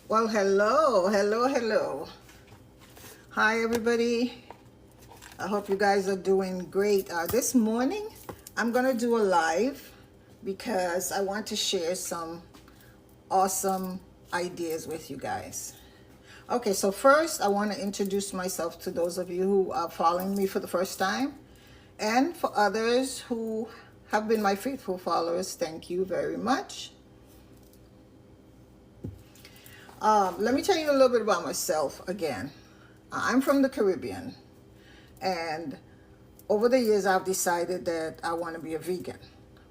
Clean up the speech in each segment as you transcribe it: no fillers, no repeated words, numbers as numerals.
Well, hello. Hi, everybody. I hope you guys are doing great. This morning, I'm going to do a live because I want to share some awesome ideas with you guys. Okay, so first, I want to introduce myself to those of you who are following me for the first time. And for others who have been my faithful followers, thank you very much. Let me tell you a little bit about myself again. I'm from the Caribbean, and over the years I've decided that I want to be a vegan.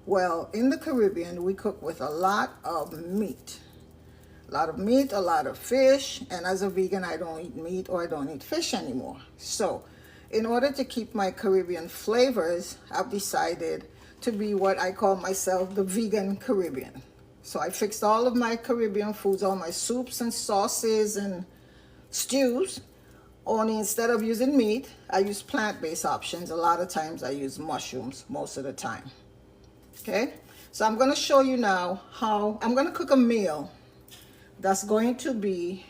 Well, in the Caribbean, we cook with a lot of meat. A lot of fish, and as a vegan, I don't eat meat or I don't eat fish anymore. So, in order to keep my Caribbean flavors, I've decided to be what I call myself the vegan Caribbean. So I fixed all of my Caribbean foods, all my soups and sauces and stews. Only instead of using meat, I use plant-based options. A lot of times I use mushrooms most of the time. Okay, so I'm going to show you now how I'm going to cook a meal that's going to be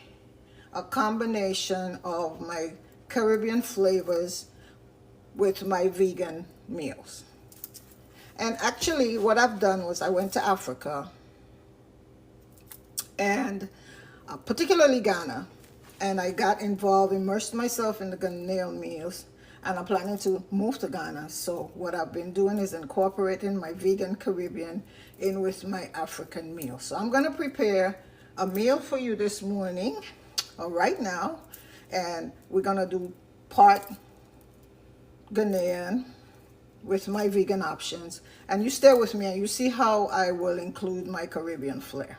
a combination of my Caribbean flavors with my vegan meals. And actually what I've done was I went to Africa, and particularly Ghana, and I got involved, immersed myself in the Ghanaian meals, and I'm planning to move to Ghana. So what I've been doing is incorporating my vegan Caribbean in with my African meal. So I'm going to prepare a meal for you this morning, or right now, and we're going to do part Ghanaian with my vegan options. And you stay with me and you see how I will include my Caribbean flair.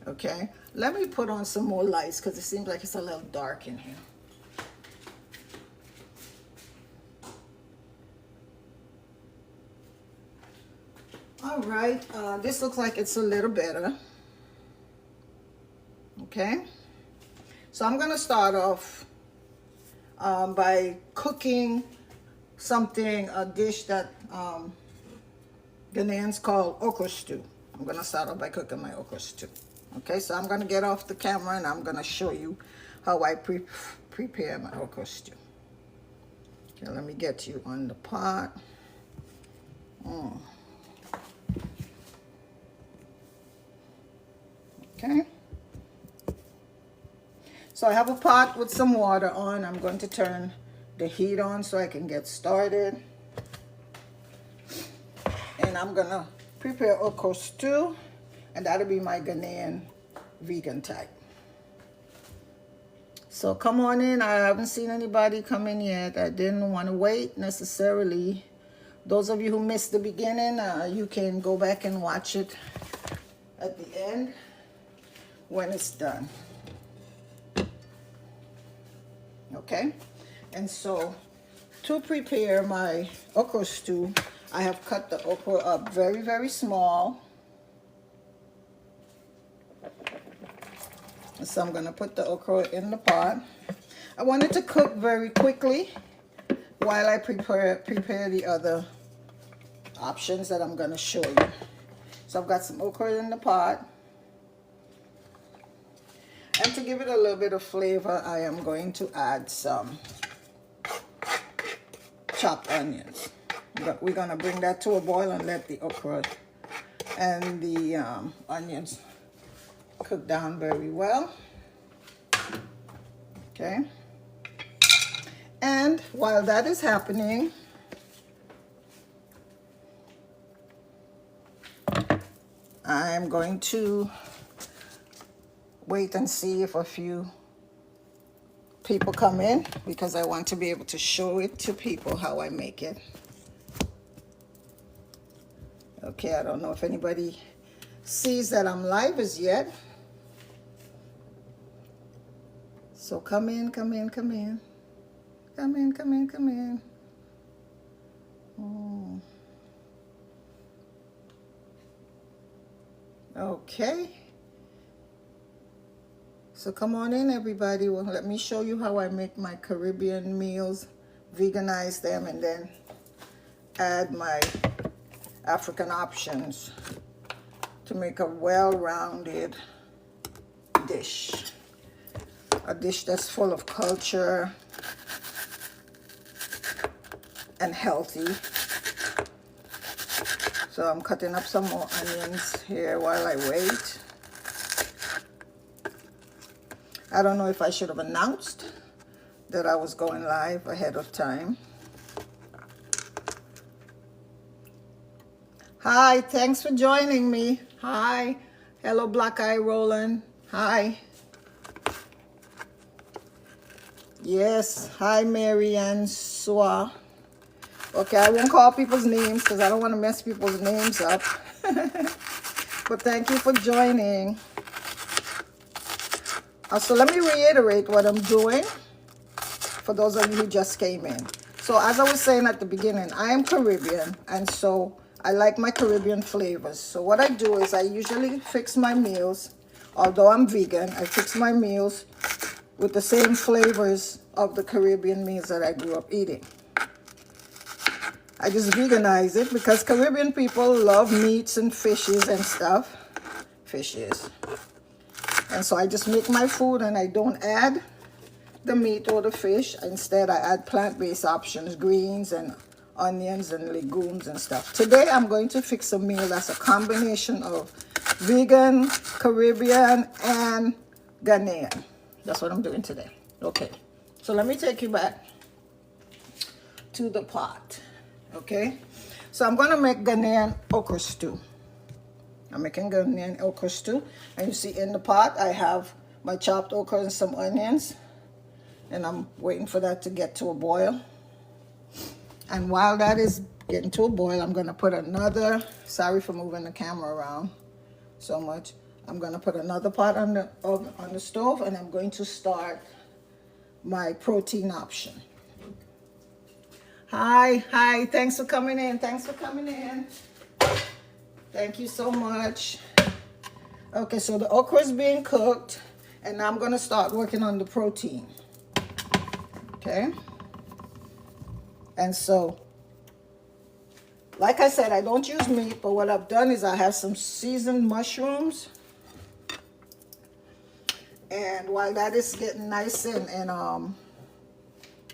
Okay, let me put on some more lights because it seems like it's a little dark in here. All right, this looks like it's a little better. Okay, so I'm going to start off by cooking a dish that Ghanaians call okra stew. I'm going to start off by cooking my okra stew. Okay, so I'm going to get off the camera and I'm going to show you how I prepare my okra stew. Okay, let me get you on the pot. Okay. So I have a pot with some water on. I'm going to turn the heat on so I can get started. And I'm going to prepare okra stew, and that'll be my Ghanaian vegan type. So come on in. I haven't seen anybody come in yet. I didn't want to wait necessarily. Those of you who missed the beginning, you can go back and watch it at the end when it's done. Okay, and so to prepare my okra stew, I have cut the okra up very, very small. So I'm going to put the okra in the pot. I want it to cook very quickly while I prepare the other options that I'm going to show you. So I've got some okra in the pot. And to give it a little bit of flavor, I am going to add some chopped onions. But we're going to bring that to a boil and let the okra and the onions cook down very well. Okay. And while that is happening, I'm going to wait and see if a few people come in, because I want to be able to show it to people how I make it. Okay, I don't know if anybody sees that I'm live as yet. So come in. Oh. Okay. So come on in, everybody. Well, let me show you how I make my Caribbean meals, veganize them, and then add my African options to make a well-rounded dish. A dish that's full of culture and healthy. So I'm cutting up some more onions here while I wait. I don't know if I should have announced that I was going live ahead of time. Hi, thanks for joining me. Hi. Hello, Black Eye Roland. Hi. Yes. Hi, Marianne Swa. Okay, I won't call people's names because I don't want to mess people's names up. But thank you for joining. So let me reiterate what I'm doing for those of you who just came in. So as I was saying at the beginning, I am Caribbean, and so I like my Caribbean flavors. So what I do is I usually fix my meals. Although I'm vegan, I fix my meals with the same flavors of the Caribbean meals that I grew up eating. I just veganize it because Caribbean people love meats and fishes and stuff. Fishes. And so I just make my food and I don't add the meat or the fish. Instead, I add plant-based options, greens and onions and legumes and stuff. Today, I'm going to fix a meal that's a combination of vegan, Caribbean, and Ghanaian. That's what I'm doing today. Okay, so let me take you back to the pot. Okay, so I'm going to make Ghanaian okra stew. I'm making Ghanaian okra stew. And you see in the pot, I have my chopped okra and some onions. And I'm waiting for that to get to a boil. And while that is getting to a boil, I'm going to put another, sorry for moving the camera around so much. I'm going to put another pot on the stove, and I'm going to start my protein option. Hi, thanks for coming in. Thank you so much. Okay, so the okra is being cooked, and now I'm going to start working on the protein. Okay? And so, like I said, I don't use meat, but what I've done is I have some seasoned mushrooms. And while that is getting nice and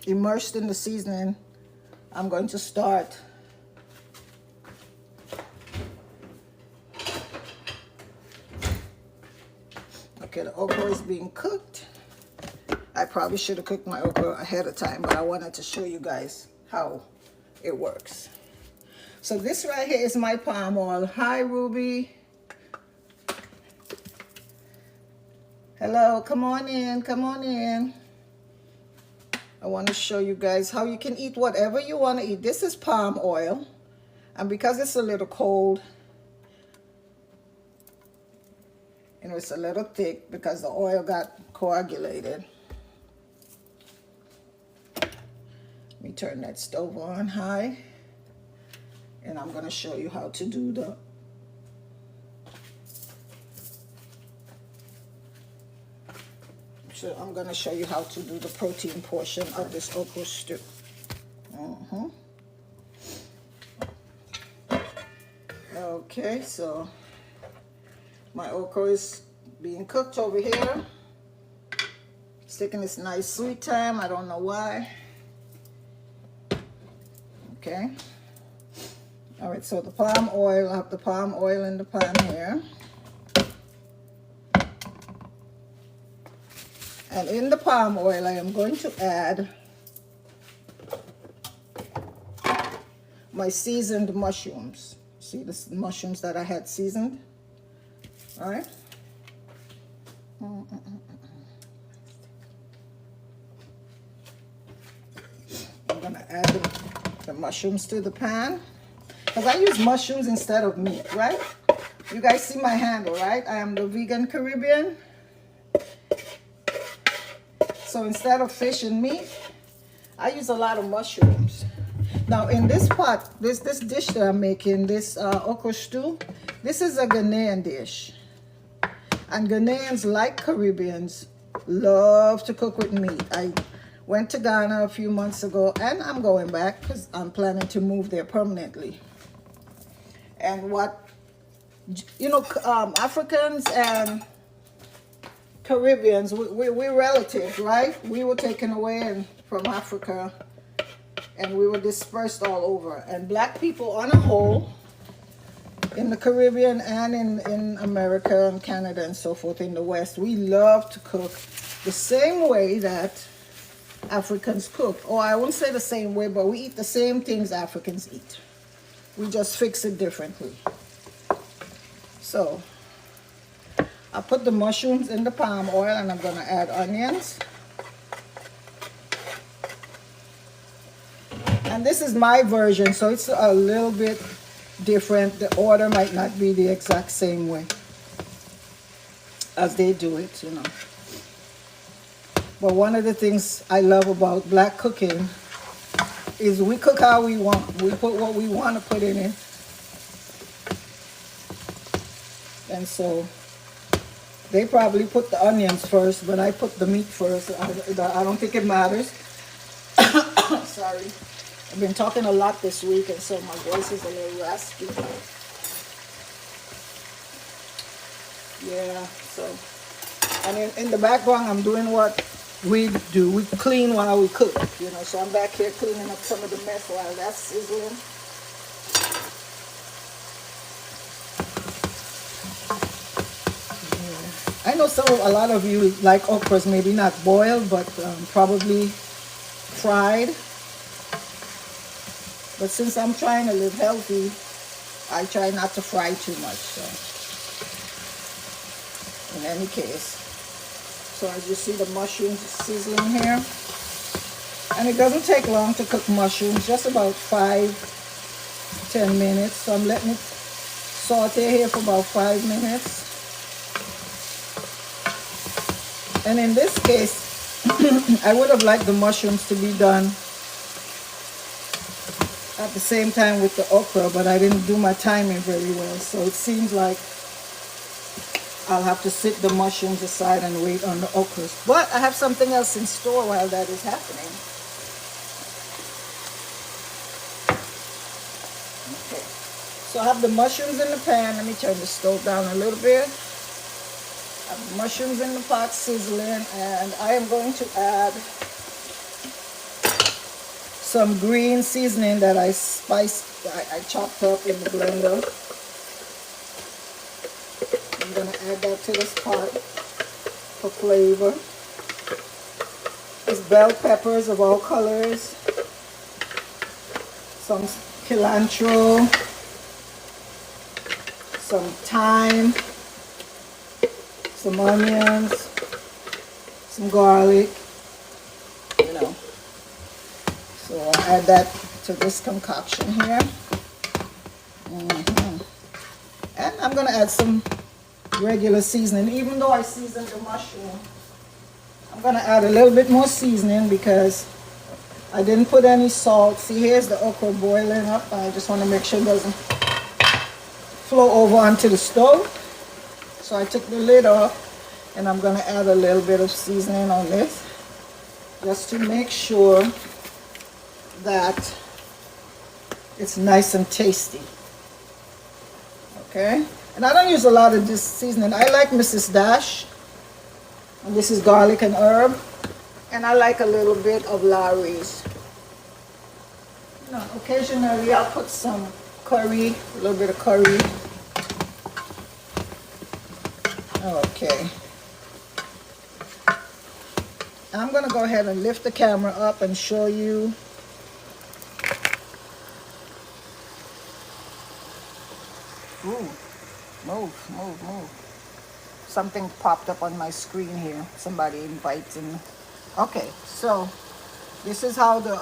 immersed in the seasoning, I'm going to start okay, the okra is being cooked. I probably should have cooked my okra ahead of time, but I wanted to show you guys how it works. So this right here is my palm oil. Hi, Ruby. Hello, come on in. I want to show you guys how you can eat whatever you want to eat. This is palm oil, and because it's a little cold, you know, it's a little thick because the oil got coagulated. Let me turn that stove on high, and I'm going to show you how to do the I'm going to show you how to do the protein portion of this okra stew. Okay, so my okra is being cooked over here. It's taking this nice sweet time. I don't know why. Okay. All right, so the palm oil, I have the palm oil in the pan here. And in the palm oil, I am going to add my seasoned mushrooms. See the mushrooms that I had seasoned? All right. I'm going to add the mushrooms to the pan. Because I use mushrooms instead of meat, right? You guys see my handle, right? I am the vegan Caribbean. So instead of fish and meat, I use a lot of mushrooms. Now in this pot, this dish that I'm making, this okra stew, this is a Ghanaian dish. And Ghanaians, like Caribbeans, love to cook with meat. I went to Ghana a few months ago, and I'm going back because I'm planning to move there permanently. And what, you know, Africans and Caribbeans, we're relatives, right? We were taken away from Africa, and we were dispersed all over. And black people on a whole, in the Caribbean and in America and Canada and so forth in the West, we love to cook the same way that Africans cook. Or I won't say the same way, but we eat the same things Africans eat. We just fix it differently. So I put the mushrooms in the palm oil, and I'm going to add onions. And this is my version, so it's a little bit different. The order might not be the exact same way as they do it, you know. But one of the things I love about black cooking is we cook how we want. We put what we want to put in it. And so they probably put the onions first, but I put the meat first. I don't think it matters. Sorry. I've been talking a lot this week, and so my voice is a little raspy. Yeah, so. And in the background, I'm doing what we do. We clean while we cook, you know. So I'm back here cleaning up some of the mess while that's sizzling. I know a lot of you like okras, maybe not boiled, but probably fried. But since I'm trying to live healthy, I try not to fry too much. So, in any case, so as you see, the mushrooms sizzling here, and it doesn't take long to cook mushrooms, just about 5-10 minutes. So I'm letting it saute here for about 5 minutes. And in this case, I would have liked the mushrooms to be done at the same time with the okra, but I didn't do my timing very well. So it seems like I'll have to sit the mushrooms aside and wait on the okras. But I have something else in store while that is happening. Okay, so I have the mushrooms in the pan. Let me turn the stove down a little bit. I have the mushrooms in the pot sizzling, and I am going to add some green seasoning that I chopped up in the blender. I'm going to add that to this pot for flavor. It's bell peppers of all colors, some cilantro, some thyme, some onions, some garlic, you know. So I'll add that to this concoction here. And I'm going to add some regular seasoning. Even though I seasoned the mushroom, I'm going to add a little bit more seasoning because I didn't put any salt. See, here's the okra boiling up. I just want to make sure it doesn't flow over onto the stove. So I took the lid off, and I'm going to add a little bit of seasoning on this just to make sure that it's nice and tasty. Okay, and I don't use a lot of this seasoning. I like Mrs. Dash, and this is garlic and herb, and I like a little bit of Lawry's. You know, occasionally I'll put some curry, a little bit of curry. Okay, I'm going to go ahead and lift the camera up and show you move. Something popped up on my screen here. Somebody inviting. Okay, so this is how the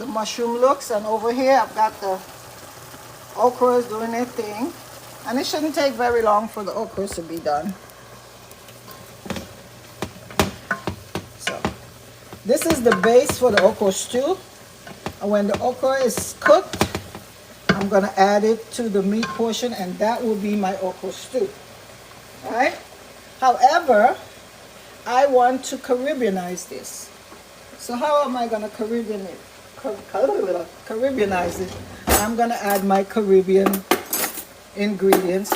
mushroom looks, and over here I've got the okras doing their thing, and it shouldn't take very long for the okras to be done. So this is the base for the okra stew, and when the okra is cooked, I'm going to add it to the meat portion, and that will be my okra stew. All right? However, I want to Caribbeanize this. So how am I going to Caribbeanize it? I'm going to add my Caribbean ingredients.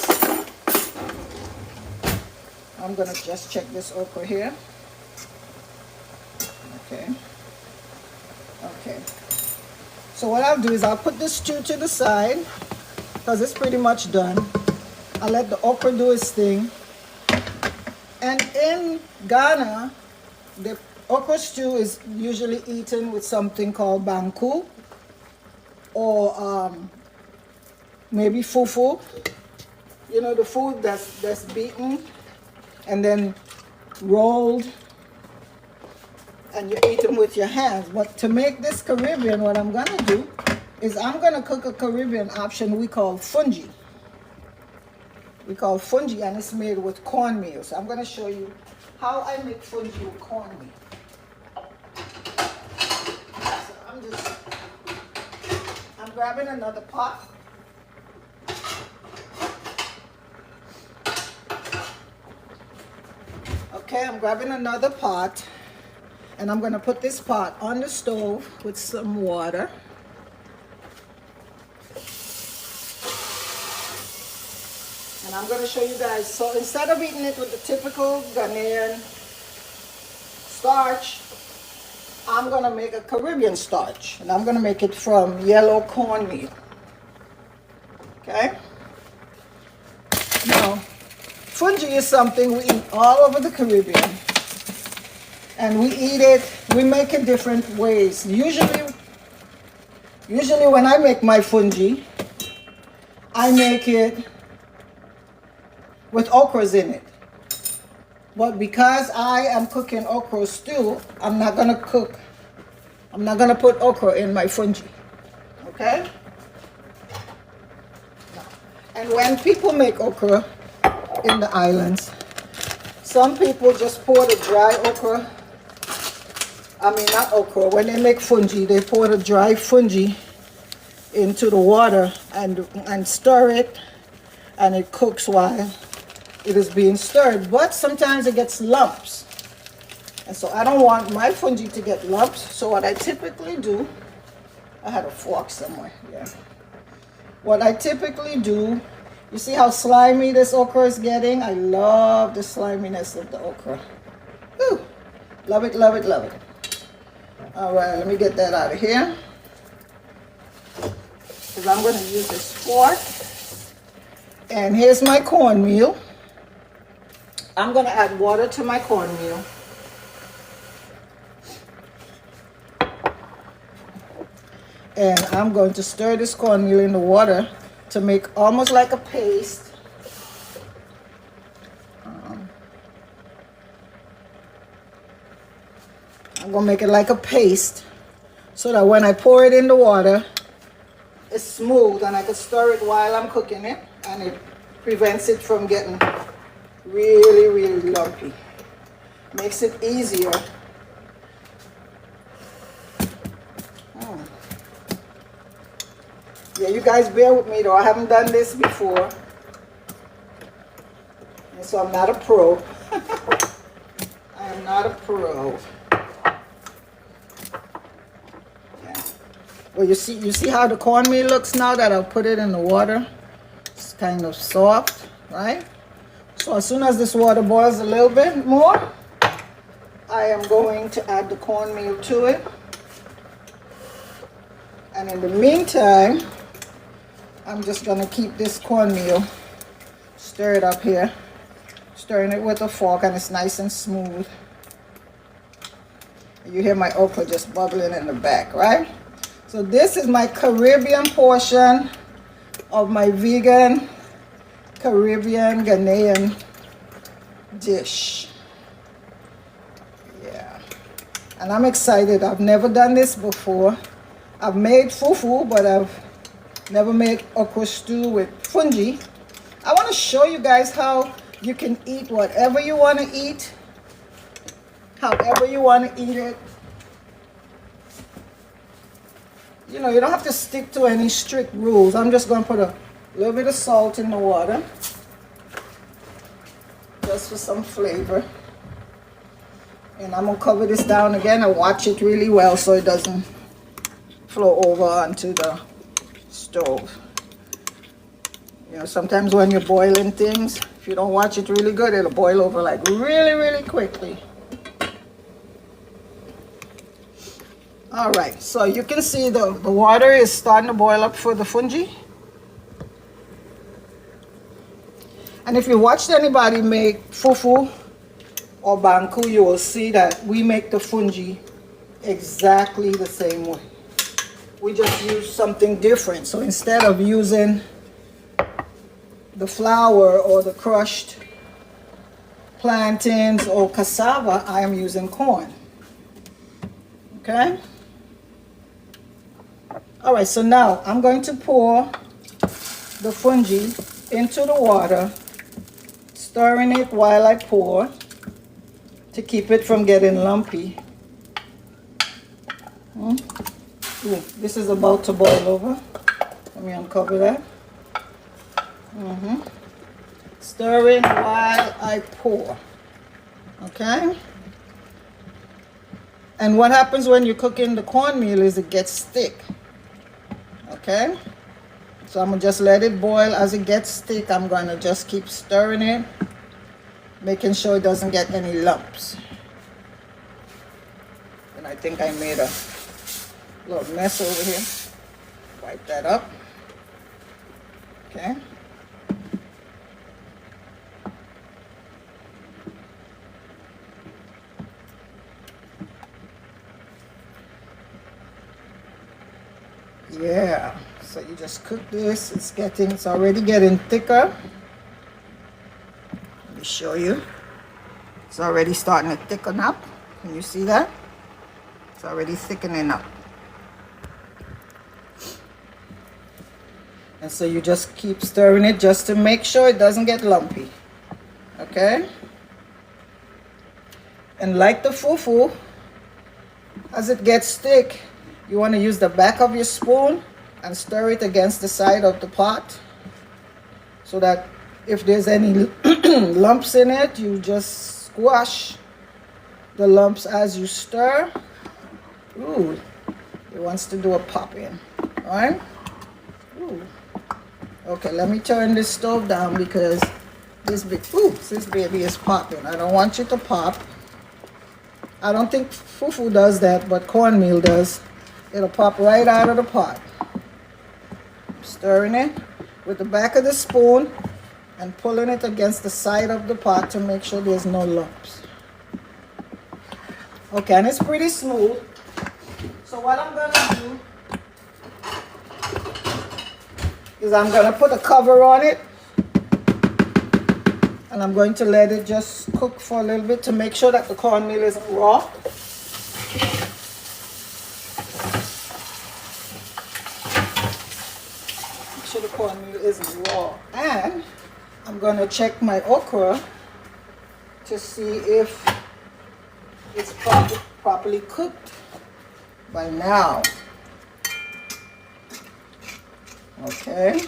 I'm gonna just check this okra here. Okay. Okay. So what I'll do is I'll put this stew to the side because it's pretty much done. I'll let the okra do its thing. And in Ghana, the okra stew is usually eaten with something called banku or maybe fufu. You know, the food that's beaten and then rolled, and you eat them with your hands. But to make this Caribbean, what I'm gonna do is I'm gonna cook a Caribbean option we call fungi. We call fungi, and it's made with cornmeal. So I'm gonna show you how I make fungi with cornmeal. So I'm grabbing another pot. Okay, I'm grabbing another pot, and I'm gonna put this pot on the stove with some water. And I'm gonna show you guys, so instead of eating it with the typical Ghanaian starch, I'm gonna make a Caribbean starch, and I'm gonna make it from yellow cornmeal. Okay? Now, fungi is something we eat all over the Caribbean. And we eat it, we make it different ways. Usually when I make my fungi, I make it with okras in it. But because I am cooking okra stew, I'm not gonna put okra in my fungi. Okay? And when people make okra in the islands, some people just pour the dry okra. I mean, not okra. When they make fungi, they pour the dry fungi into the water and stir it, and it cooks while it is being stirred. But sometimes it gets lumps, and so I don't want my fungi to get lumps. So what I typically do, I had a fork somewhere. Yeah. What I typically do, you see how slimy this okra is getting? I love the sliminess of the okra. Woo! Love it, love it, love it. All right, let me get that out of here, because I'm going to use this fork. And here's my cornmeal. I'm going to add water to my cornmeal. And I'm going to stir this cornmeal in the water to make almost like a paste. I'm gonna make it like a paste so that when I pour it in the water, it's smooth and I can stir it while I'm cooking it, and it prevents it from getting really, really lumpy. Makes it easier. Yeah, you guys bear with me though. I haven't done this before, and so I'm not a pro. I am not a pro. Well, you see how the cornmeal looks now that I've put it in the water? It's kind of soft, right? So as soon as this water boils a little bit more, I am going to add the cornmeal to it. And in the meantime, I'm just going to keep this cornmeal stirred up here. Stirring it with a fork, and it's nice and smooth. You hear my okra just bubbling in the back, right? So this is my Caribbean portion of my vegan Caribbean Ghanaian dish. Yeah. And I'm excited. I've never done this before. I've made fufu, but I've never made okra stew with fungi. I want to show you guys how you can eat whatever you want to eat, however you want to eat it. You know, you don't have to stick to any strict rules. I'm just going to put a little bit of salt in the water, just for some flavor. And I'm going to cover this down again and watch it really well so it doesn't flow over onto the stove. You You know, sometimes when you're boiling things, if you don't watch it really good, it'll boil over like really, really quickly. All right, so you can see the water is starting to boil up for the fungi. And if you watched anybody make fufu or banku, you will see that we make the fungi exactly the same way. We just use something different. So instead of using the flour or the crushed plantains or cassava, I am using corn. Okay? All right, so now I'm going to pour the fungi into the water, stirring it while I pour to keep it from getting lumpy. Ooh, this is about to boil over. Let me uncover that. Stirring while I pour. Okay? And what happens when you're cooking the cornmeal is it gets thick. Okay? So I'm going to just let it boil. As it gets thick, I'm going to just keep stirring it, making sure it doesn't get any lumps. And I think I made a little mess over here. Wipe that up. Okay. Yeah, so you just cook this. It's already getting thicker. Let me show you. It's already starting to thicken up. Can you see that? It's already thickening up. And so you just keep stirring it just to make sure it doesn't get lumpy. Okay? And like the fufu, as it gets thick, you want to use the back of your spoon and stir it against the side of the pot so that if there's any lumps in it, you just squash the lumps as you stir. Ooh, it wants to do a pop in. All right? Ooh. Okay, let me turn this stove down because this baby is popping. I don't want you to pop. I don't think fufu does that, but cornmeal does. It'll pop right out of the pot. Stirring it with the back of the spoon and pulling it against the side of the pot to make sure there's no lumps. Okay, and it's pretty smooth. So what I'm gonna do is I'm gonna put a cover on it and I'm going to let it just cook for a little bit to make sure that the cornmeal isn't raw. Make sure the cornmeal isn't raw. And I'm gonna check my okra to see if it's properly cooked by now. Okay.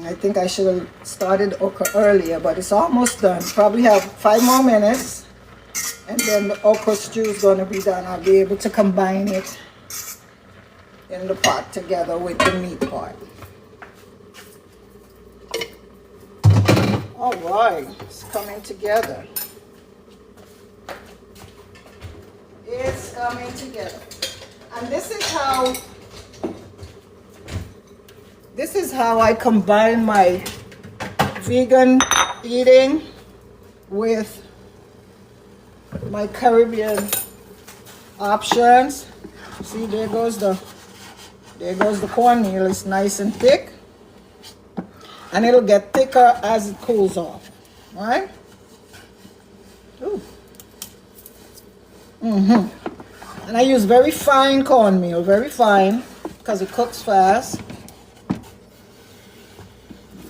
I think I should have started okra earlier, but it's almost done. Probably have 5 more minutes and then the okra stew is going to be done. I'll be able to combine it in the pot together with the meat part. All right, it's coming together. It's coming together. And this is how I combine my vegan eating with my Caribbean options. See, there goes the cornmeal. It's nice and thick. And it'll get thicker as it cools off. All right? Ooh. And I use very fine cornmeal, very fine, because it cooks fast.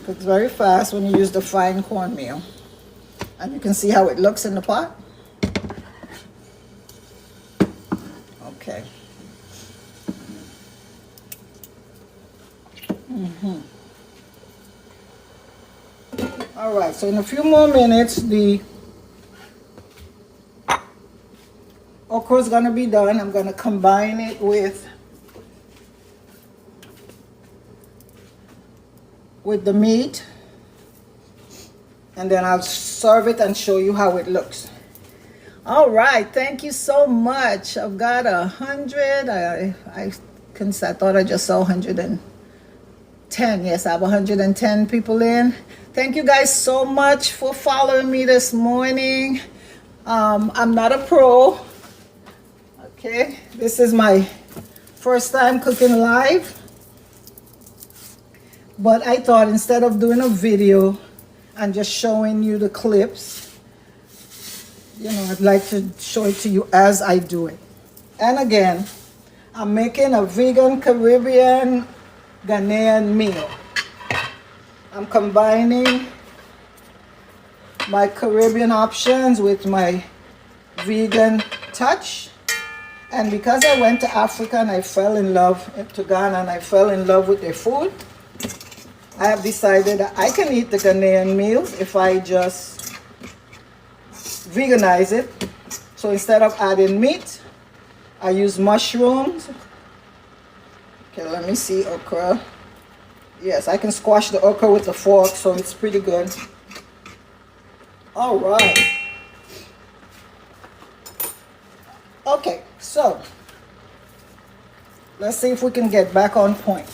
Cooks very fast when you use the fine cornmeal. And you can see how it looks in the pot. Okay. All right, so in a few more minutes, the okra is going to be done. I'm going to combine it with with the meat, and then I'll serve it and show you how it looks. All right, thank you so much. I've got 100. I thought I just saw 110. Yes, I have 110 people in. Thank you guys so much for following me this morning. I'm not a pro. Okay, this is my first time cooking live. But I thought instead of doing a video and just showing you the clips, you know, I'd like to show it to you as I do it. And again, I'm making a vegan Caribbean Ghanaian meal. I'm combining my Caribbean options with my vegan touch. And because I went to Africa and I fell in love, to Ghana, and I fell in love with their food, I have decided that I can eat the Ghanaian meals if I just veganize it. So instead of adding meat, I use mushrooms. Okay, let me see, okra. Yes, I can squash the okra with a fork, so it's pretty good. All right. Okay, so let's see if we can get back on point.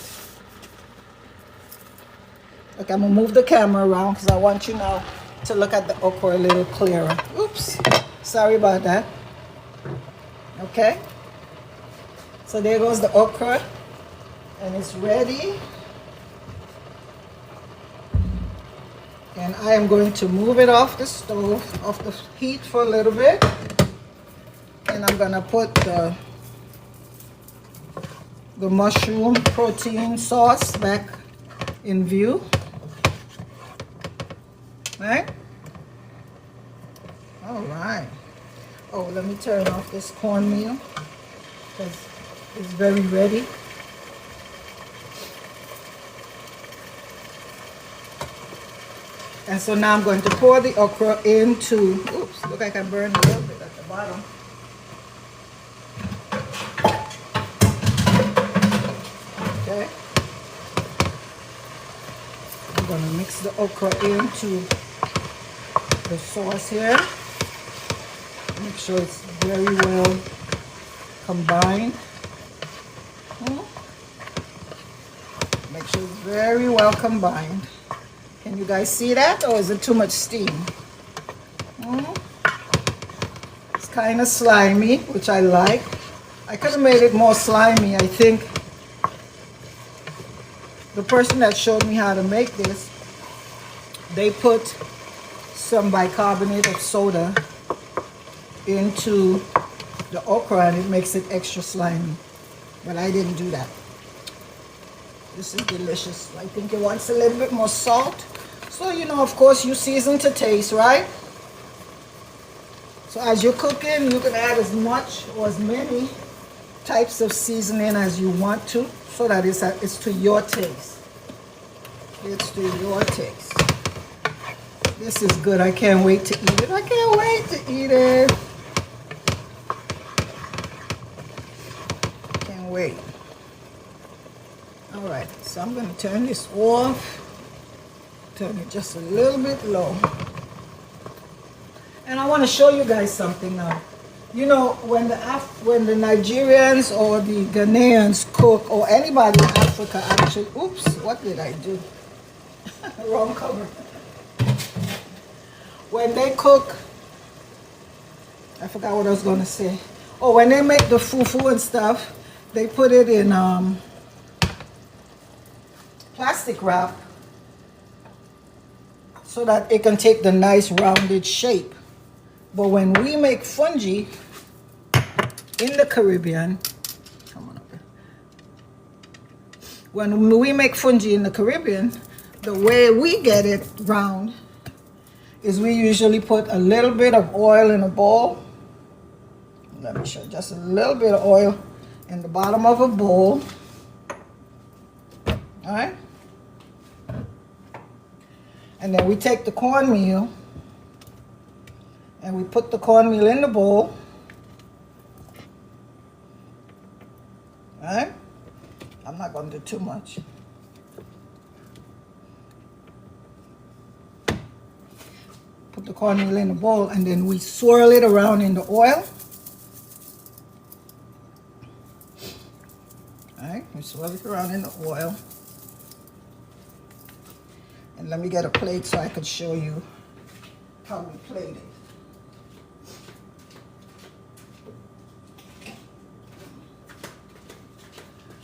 Okay, I'm gonna move the camera around because I want you now to look at the okra a little clearer. Oops, sorry about that. Okay, so there goes the okra, and it's ready. And I am going to move it off the stove, off the heat for a little bit. And I'm gonna put the mushroom protein sauce back in view. Right? All right. Oh, let me turn off this cornmeal because it's very ready. And so now I'm going to pour the okra into, oops, look like I burned a little bit at the bottom. Okay. I'm going to mix the okra into the sauce here. Make sure it's very well combined. Make sure it's very well combined. Can you guys see that, or is it too much steam? It's kind of slimy, which I like. I could have made it more slimy. I think the person that showed me how to make this, they put some bicarbonate of soda into the okra and it makes it extra slimy. But I didn't do that. This is delicious. I think it wants a little bit more salt. So, you know, of course, you season to taste, right? So as you're cooking, you can add as much or as many types of seasoning as you want to, so that it's to your taste. It's to your taste. This is good. I can't wait to eat it. I can't wait to eat it. Can't wait. All right, so I'm going to turn this off. Turn it just a little bit low. And I want to show you guys something now. You know, when the Nigerians or the Ghanaians cook, or anybody in Africa actually, oops, what did I do? Wrong cover. When they cook, I forgot what I was going to say. Oh, when they make the fufu and stuff, they put it in plastic wrap so that it can take the nice rounded shape. But when we make fungi in the Caribbean, come on up here. When we make fungi in the Caribbean, the way we get it round is we usually put a little bit of oil in a bowl. Let me show you, just a little bit of oil in the bottom of a bowl. All right? And then we take the cornmeal and we put the cornmeal in the bowl. All right? I'm not going to do too much. the cornmeal in the bowl, and then we swirl it around in the oil. All right, we swirl it around in the oil. And let me get a plate so I could show you how we plate it.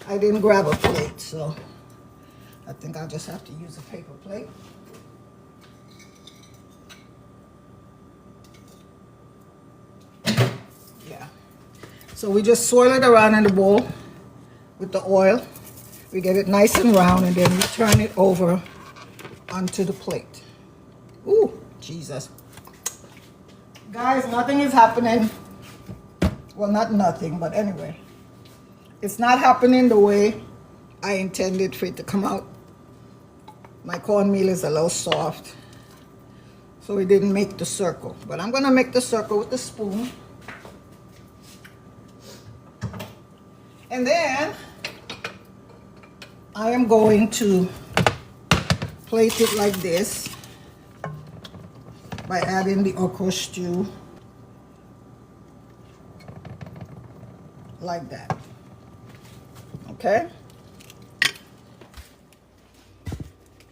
I didn't grab a plate, so I think I'll just have to use a paper plate. Yeah. So we just swirl it around in the bowl with the oil. We get it nice and round, and then we turn it over onto the plate. Ooh, Jesus. Guys, nothing is happening. Well, not nothing, but anyway. It's not happening the way I intended for it to come out. My cornmeal is a little soft, so it didn't make the circle. But I'm gonna make the circle with the spoon. And then I am going to plate it like this by adding the okra stew like that. Okay?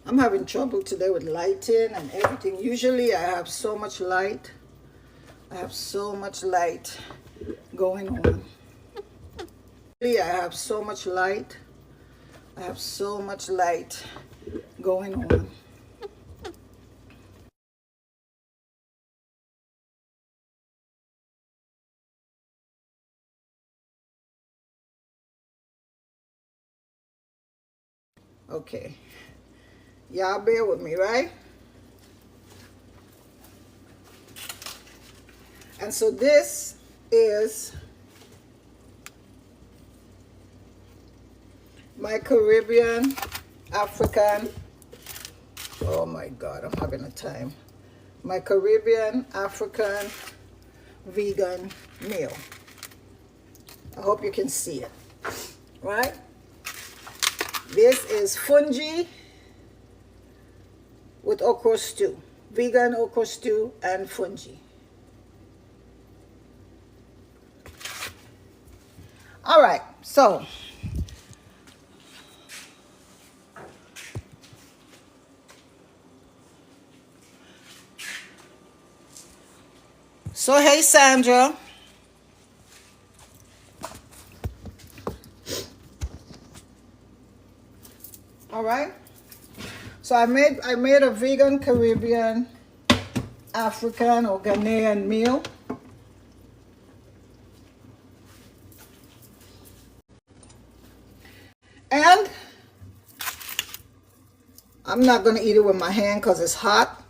I'm having trouble today with lighting and everything. Usually I have so much light. I have so much light going on. I have so much light. I have so much light going on. Okay. Y'all bear with me, right? And so this is my Caribbean, African, oh my God, I'm having a time. My Caribbean, African, vegan meal. I hope you can see it, right? This is fungi with okra stew, vegan okra stew and fungi. All right, so hey Sandra. All right. So I made a vegan Caribbean, African or Ghanaian meal. And I'm not going to eat it with my hand because it's hot.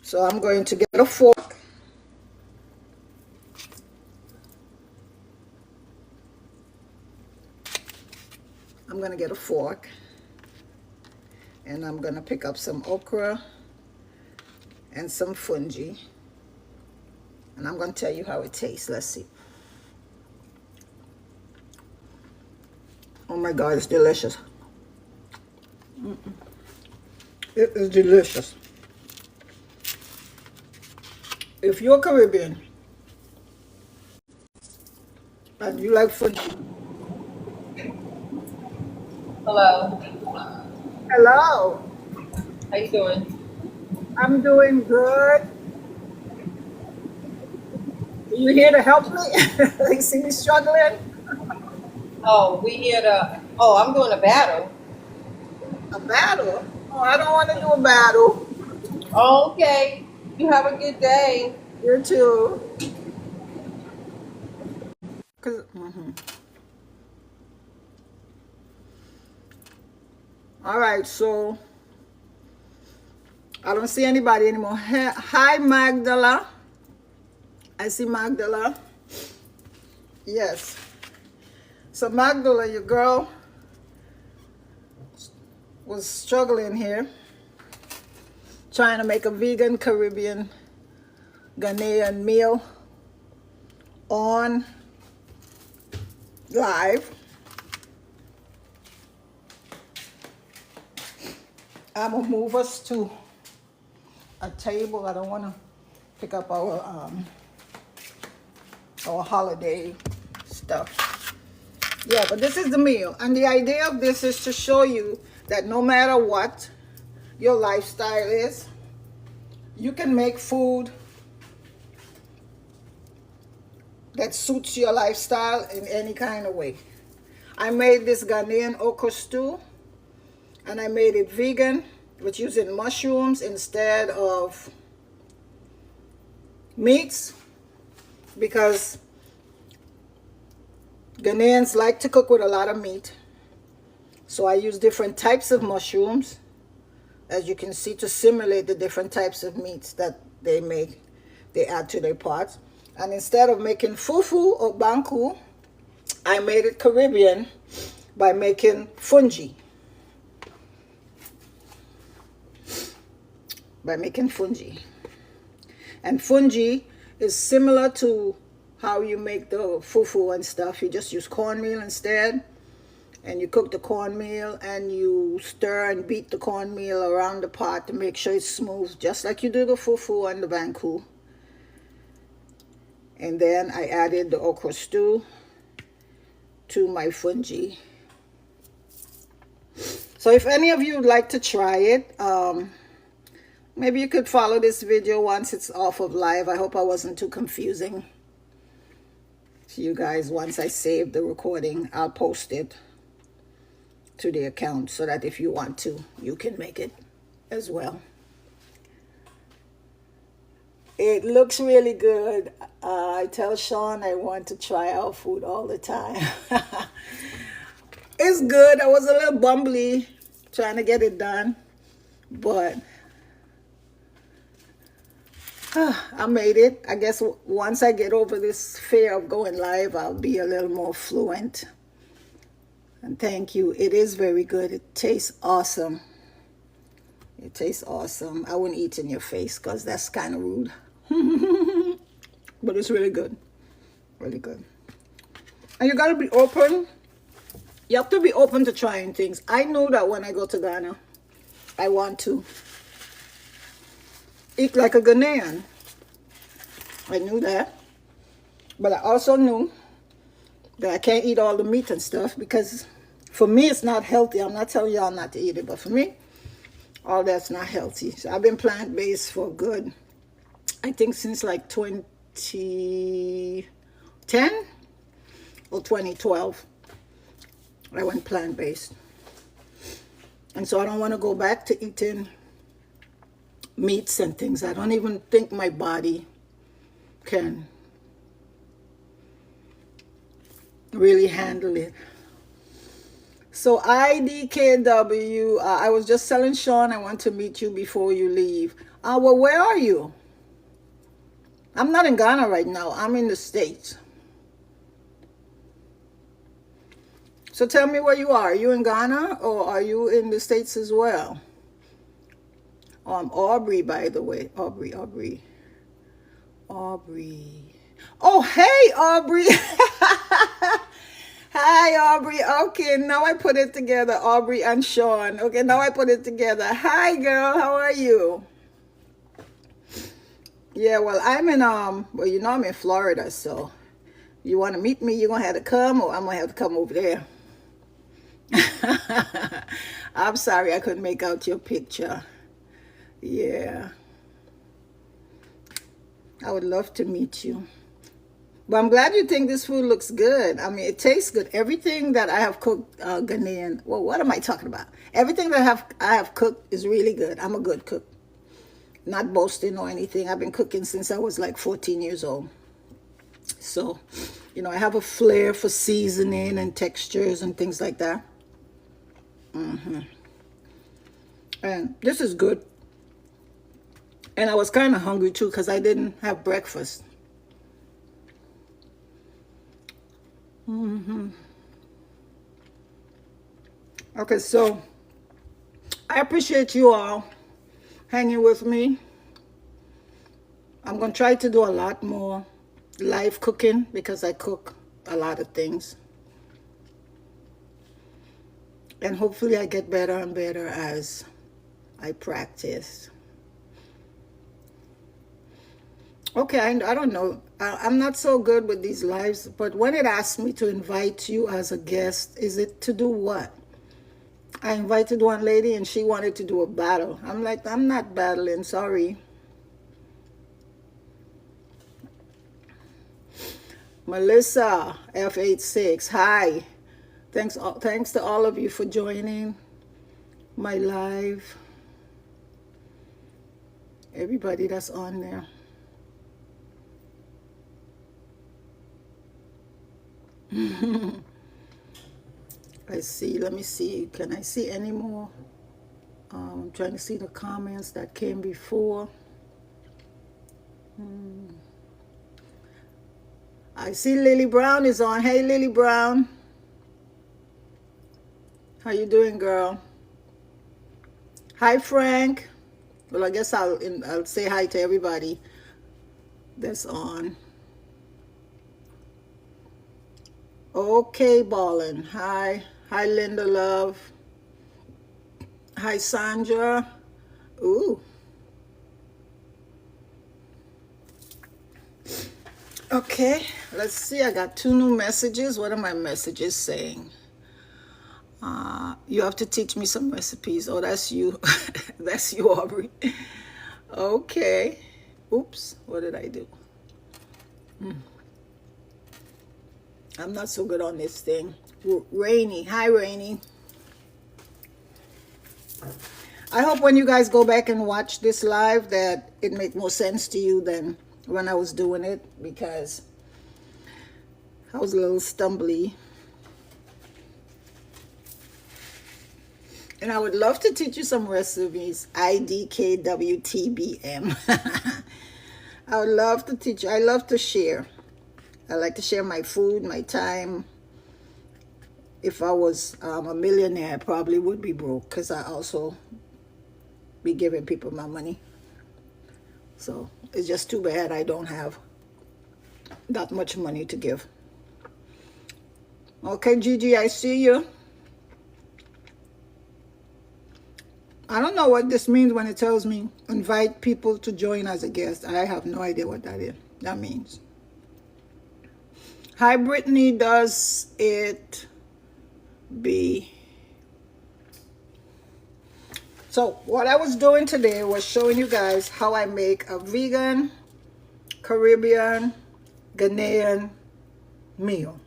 So I'm going to get a fork. I'm going to get a fork. And I'm going to pick up some okra and some fungi. And I'm going to tell you how it tastes. Let's see. Oh my God, it's delicious. It is delicious. If you're Caribbean and you like fungi. Hello. Hello. How you doing? I'm doing good. Are you here to help me? You see me struggling? Oh, we here to. Oh, I'm doing a battle. A battle? Oh, I don't want to do a battle. Okay. You have a good day. You too. All right, so I don't see anybody anymore. Hi, Magdala. I see Magdala. Yes. So Magdala, your girl, was struggling here, trying to make a vegan Caribbean Ghanaian meal on live. I'm gonna move us to a table. I don't want to pick up our holiday stuff. Yeah, but this is the meal. And the idea of this is to show you that no matter what your lifestyle is, you can make food that suits your lifestyle in any kind of way. I made this Ghanaian okra stew, and I made it vegan with using mushrooms instead of meats, because Ghanaians like to cook with a lot of meat. So I use different types of mushrooms, as you can see, to simulate the different types of meats that they add to their pots. And instead of making fufu or banku, I made it Caribbean by making fungi. And fungi is similar to how you make the fufu and stuff. You just use cornmeal instead, and you cook the cornmeal and you stir and beat the cornmeal around the pot to make sure it's smooth, just like you do the fufu and the banku. And then I added the okra stew to my fungi. So if any of you would like to try it, maybe you could follow this video once it's off of live. I hope I wasn't too confusing to you guys. Once I save the recording, I'll post it to the account so that if you want to, you can make it as well. It looks really good. I tell Sean I want to try our food all the time. It's good. I was a little bumbly trying to get it done, but I made it. I guess once I get over this fear of going live, I'll be a little more fluent. And thank you. It is very good. It tastes awesome. It tastes awesome. I wouldn't eat in your face because that's kind of rude. But it's really good. Really good. And you got to be open. You have to be open to trying things. I know that when I go to Ghana, I want to eat like a Ghanaian. I knew that. But I also knew that I can't eat all the meat and stuff, because for me it's not healthy. I'm not telling y'all not to eat it, but for me, all that's not healthy. So I've been plant-based for good, I think since like 2010 or 2012. I went plant-based. And so I don't want to go back to eating meats and things. I don't even think my body can really handle it. So IDKW, I was just telling Sean I want to meet you before you leave. Well, where are you? I'm not in Ghana right now. I'm in the States. So tell me where you are. Are you in Ghana or are you in the States as well? Aubrey, by the way. Aubrey. Oh, hey, Aubrey. Hi, Aubrey. Okay, now I put it together. Aubrey and Sean. Okay, now I put it together. Hi, girl. How are you? Yeah, well, I'm in, well, you know I'm in Florida, so you want to meet me, you're going to have to come, or I'm going to have to come over there. I'm sorry I couldn't make out your picture. Yeah. I would love to meet you. But I'm glad you think this food looks good. I mean, it tastes good. Everything that I have cooked, Ghanaian, well, what am I talking about? Everything that I have cooked is really good. I'm a good cook. Not boasting or anything. I've been cooking since I was like 14 years old. So, you know, I have a flair for seasoning and textures and things like that. And this is good. And I was kind of hungry too because I didn't have breakfast. Okay, so I appreciate you all hanging with me. I'm going to try to do a lot more live cooking because I cook a lot of things. And hopefully I get better and better as I practice. Okay, I don't know. I'm not so good with these lives, but when it asks me to invite you as a guest, is it to do what? I invited one lady and she wanted to do a battle. I'm like, I'm not battling, sorry. Melissa F86, hi. Thanks to all of you for joining my live. Everybody that's on there. I see, let me see. Can I see any more? I'm trying to see the comments that came before. I see Lily Brown is on. Hey, Lily Brown. How you doing, girl? Hi, Frank. Well, I guess I'll say hi to everybody that's on. Okay, Ballin. Hi. Hi, Linda Love. Hi, Sandra. Ooh. Okay, let's see. I got 2 new messages. What are my messages saying? You have to teach me some recipes. Oh, that's you. That's you, Aubrey. Okay. Oops, what did I do? I'm not so good on this thing. Rainy. Hi, Rainy. I hope when you guys go back and watch this live that it make more sense to you than when I was doing it, because I was a little stumbly. And I would love to teach you some recipes. IDKWTBM. I would love to teach you. I love to share. I like to share my food, my time. If I was a millionaire, I probably would be broke, because I also be giving people my money. So it's just too bad I don't have that much money to give. Okay, Gigi, I see you. I don't know what this means when it tells me invite people to join as a guest. I have no idea what that means. Hi, Brittany. Does it be? So what I was doing today was showing you guys how I make a vegan, Caribbean, Ghanaian meal.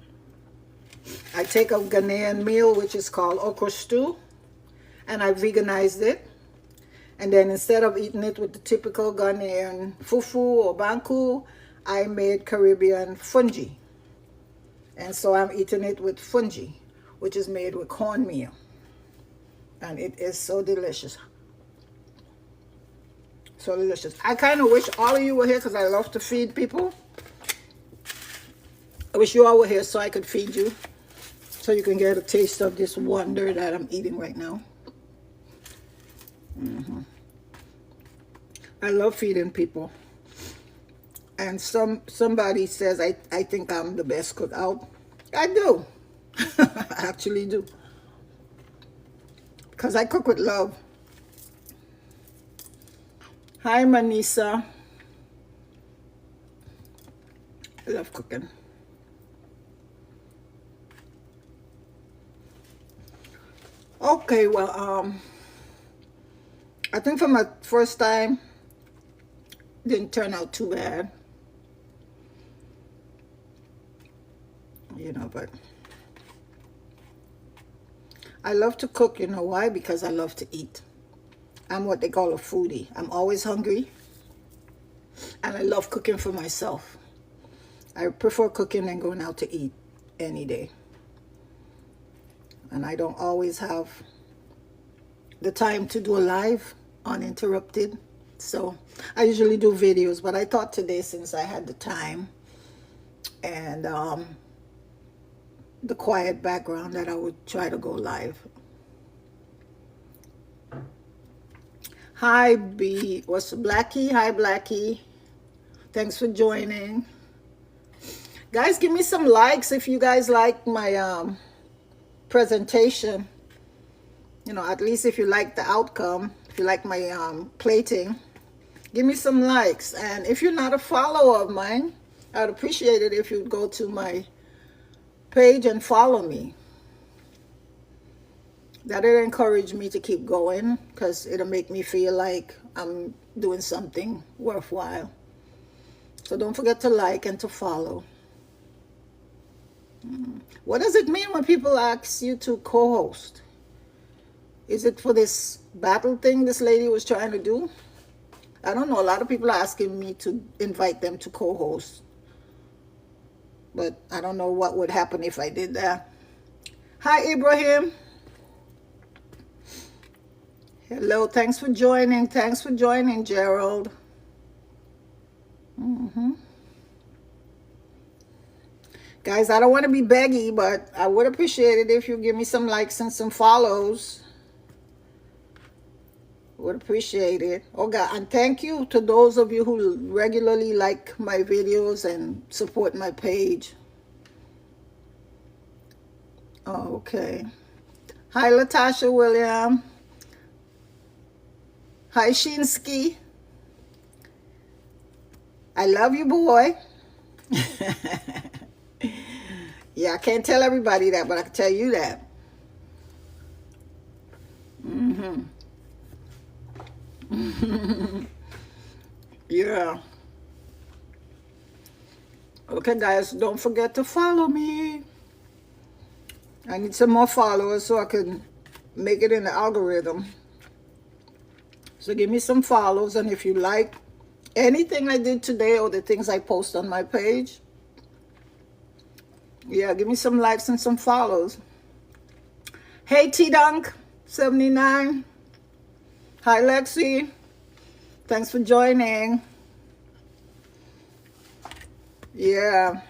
I take a Ghanaian meal, which is called okra stew, and I veganized it. And then instead of eating it with the typical Ghanaian fufu or banku, I made Caribbean fungi. And so I'm eating it with fungi, which is made with cornmeal. And it is so delicious. So delicious. I kind of wish all of you were here, because I love to feed people. I wish you all were here so I could feed you, so you can get a taste of this wonder that I'm eating right now. I love feeding people. And somebody says I think I'm the best cook out. I do. I actually do. Because I cook with love. Hi, Manisa. I love cooking. Okay, well, I think for my first time, didn't turn out too bad. You know, but I love to cook. You know why? Because I love to eat. I'm what they call a foodie. I'm always hungry, and I love cooking for myself. I prefer cooking than going out to eat any day. And I don't always have the time to do a live uninterrupted. So I usually do videos, but I thought today, since I had the time and the quiet background, that I would try to go live. Hi, what's Blackie? Hi, Blackie. Thanks for joining. Guys, give me some likes if you guys like my presentation. You know, at least if you like the outcome, if you like my plating. Give me some likes. And if you're not a follower of mine, I'd appreciate it if you'd go to my page and follow me. That'll encourage me to keep going because it'll make me feel like I'm doing something worthwhile. So don't forget to like and to follow. What does it mean when people ask you to co-host? Is it for this battle thing this lady was trying to do? I don't know. A lot of people are asking me to invite them to co-host. But I don't know what would happen if I did that. Hi, Ibrahim. Hello. Thanks for joining. Thanks for joining, Gerald. Guys, I don't want to be beggy, but I would appreciate it if you give me some likes and some follows. Would appreciate it. Oh God, and thank you to those of you who regularly like my videos and support my page. Oh, okay. Hi, Latasha William. Hi, Shinsky. I love you, boy. Yeah, I can't tell everybody that, but I can tell you that. Yeah. Okay, guys, don't forget to follow me. I need some more followers so I can make it in the algorithm. So give me some follows, and if you like anything I did today or the things I post on my page, yeah, give me some likes and some follows. Hey, T-Dunk 79. Hi, Lexi. Thanks for joining. Yeah.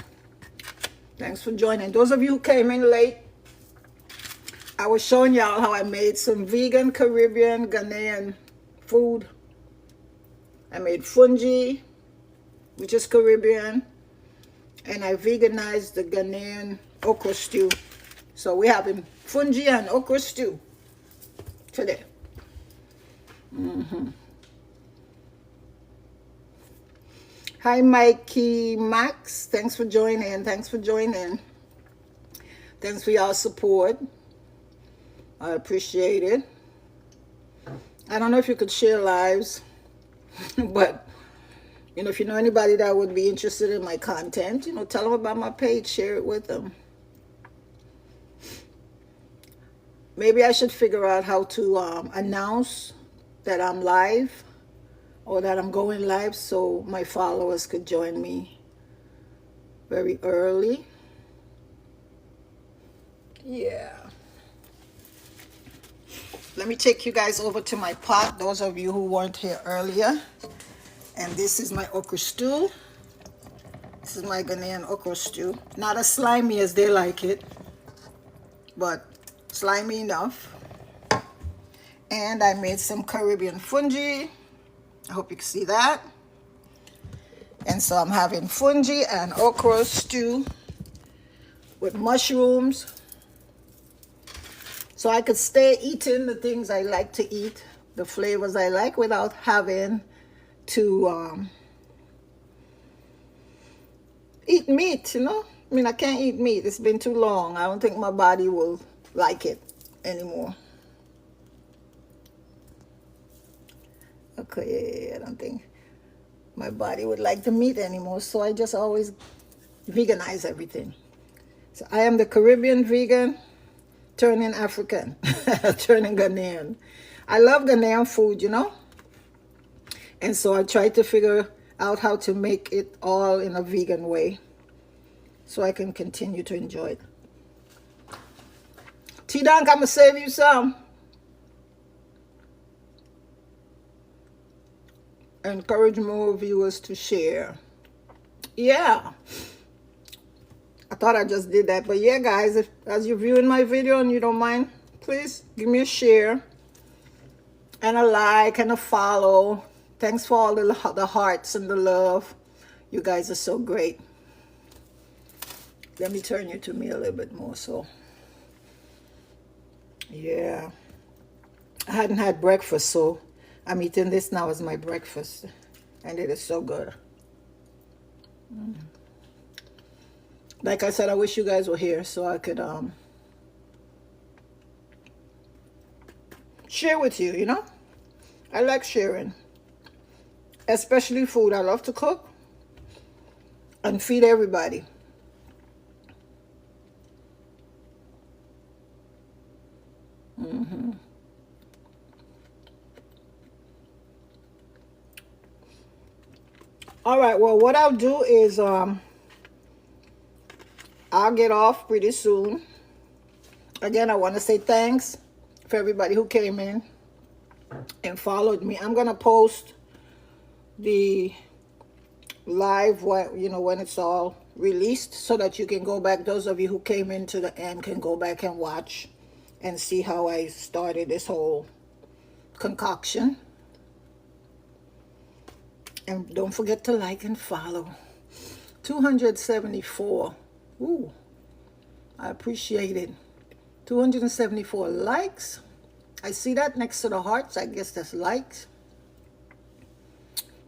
Thanks for joining. Those of you who came in late, I was showing y'all how I made some vegan Caribbean Ghanaian food. I made fungi, which is Caribbean, and I veganized the Ghanaian okra stew. So we're having fungi and okra stew today. Hi, Mikey Max. Thanks for joining. Thanks for joining. Thanks for y'all support. I appreciate it. I don't know if you could share lives, but you know, if you know anybody that would be interested in my content, you know, tell them about my page, share it with them. Maybe I should figure out how to announce that I'm live or that I'm going live so my followers could join me very early. Yeah. Let me take you guys over to my pot, those of you who weren't here earlier. And this is my okra stew. This is my Ghanaian okra stew. Not as slimy as they like it, but slimy enough. And I made some Caribbean fungi. I hope you can see that. And so I'm having fungi and okra stew with mushrooms. So I could stay eating the things I like to eat, the flavors I like, without having to eat meat, you know? I mean, I can't eat meat. It's been too long. I don't think my body will like it anymore. Okay, I don't think my body would like the meat anymore, so I just always veganize everything. So I am the Caribbean vegan turning African, turning Ghanaian. I love Ghanaian food, you know? And so I try to figure out how to make it all in a vegan way so I can continue to enjoy it. T-Dunk, I'm going to save you some. Encourage more viewers to share. Yeah. I thought I just did that. But yeah, guys, if as you're viewing my video and you don't mind, please give me a share and a like and a follow. Thanks for all the hearts and the love. You guys are so great. Let me turn you to me a little bit more. So, yeah. I hadn't had breakfast, so I'm eating this now as my breakfast. and it is so good. Like I said, I wish you guys were here so I could share with you, you know? I like sharing, especially food. I love to cook and feed everybody. All right, well, what I'll do is I'll get off pretty soon. Again, I want to say thanks for everybody who came in and followed me. I'm gonna post the live when it's all released so that you can go back. Those of you who came in to the end can go back and watch and see how I started this whole concoction. And don't forget to like and follow. 274. Ooh, I appreciate it. 274 likes. I see that next to the hearts. I guess that's likes.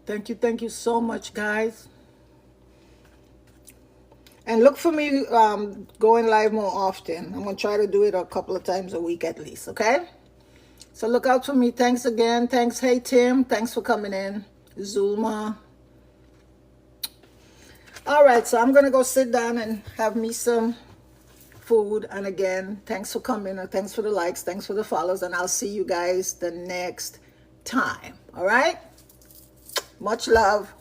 Thank you so much, guys. And look for me going live more often. I'm going to try to do it a couple of times a week at least, okay? So look out for me. Thanks again. Thanks. Hey, Tim. Thanks for coming in. Zulma. All right, so I'm going to go sit down and have me some food. And again, thanks for coming. Thanks for the likes. Thanks for the follows. And I'll see you guys the next time. All right? Much love.